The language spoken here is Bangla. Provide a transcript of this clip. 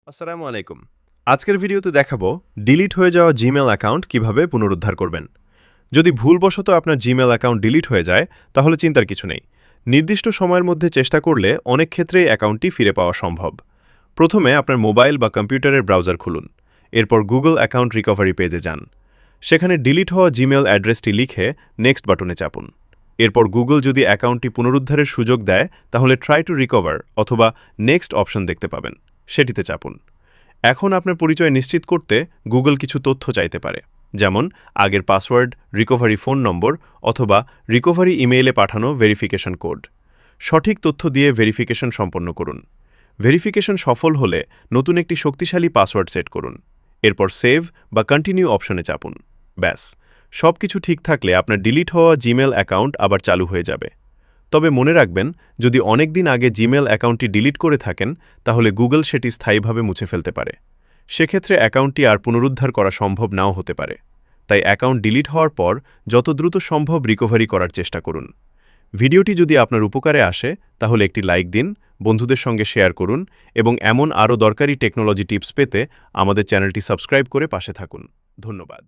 আসসালামু আলাইকুম। আজকের ভিডিওতে দেখাবো ডিলিট হয়ে যাওয়া জিমেল অ্যাকাউন্ট কিভাবে পুনরুদ্ধার করবেন। যদি ভুলবশত আপনার জিমেল অ্যাকাউন্ট ডিলিট হয়ে যায় তাহলে চিন্তার কিছু নেই। নির্দিষ্ট সময়ের মধ্যে চেষ্টা করলে অনেক ক্ষেত্রেই অ্যাকাউন্টটি ফিরে পাওয়া সম্ভব। প্রথমে আপনার মোবাইল বা কম্পিউটারের ব্রাউজার খুলুন। এরপর গুগল অ্যাকাউন্ট রিকভারি পেজে যান। সেখানে ডিলিট হওয়া জিমেল অ্যাড্রেসটি লিখে নেক্সট বাটনে চাপুন। এরপর গুগল যদি অ্যাকাউন্টটি পুনরুদ্ধারের সুযোগ দেয় তাহলে ট্রাই টু রিকভার অথবা নেক্সট অপশন দেখতে পাবেন, সেটিতে চাপুন। এখন আপনার পরিচয় নিশ্চিত করতে গুগল কিছু তথ্য চাইতে পারে, যেমন আগের পাসওয়ার্ড, রিকভারি ফোন নম্বর অথবা রিকভারি ইমেইলে পাঠানো ভেরিফিকেশন কোড। সঠিক তথ্য দিয়ে ভেরিফিকেশন সম্পন্ন করুন। ভেরিফিকেশন সফল হলে নতুন একটি শক্তিশালী পাসওয়ার্ড সেট করুন। এরপর সেভ বা কন্টিনিউ অপশনে চাপুন। ব্যাস, সব কিছু ঠিক থাকলে আপনার ডিলিট হওয়া জিমেল অ্যাকাউন্ট আবার চালু হয়ে যাবে। তবে মনে রাখবেন, যদি অনেক দিন আগে জিমেল অ্যাকাউন্টটি ডিলিট করে থাকেন তাহলে গুগল সেটি স্থায়ীভাবে মুছে ফেলতে পারে। সেক্ষেত্রে অ্যাকাউন্টটি আর পুনরুদ্ধার করা সম্ভব নাও হতে পারে। তাই অ্যাকাউন্ট ডিলিট হওয়ার পর যত দ্রুত সম্ভব রিকভারি করার চেষ্টা করুন। ভিডিওটি যদি আপনার উপকারে আসে তাহলে একটি লাইক দিন, বন্ধুদের সঙ্গে শেয়ার করুন এবং এমন আরও দরকারি টেকনোলজি টিপস পেতে আমাদের চ্যানেলটি সাবস্ক্রাইব করে পাশে থাকুন। ধন্যবাদ।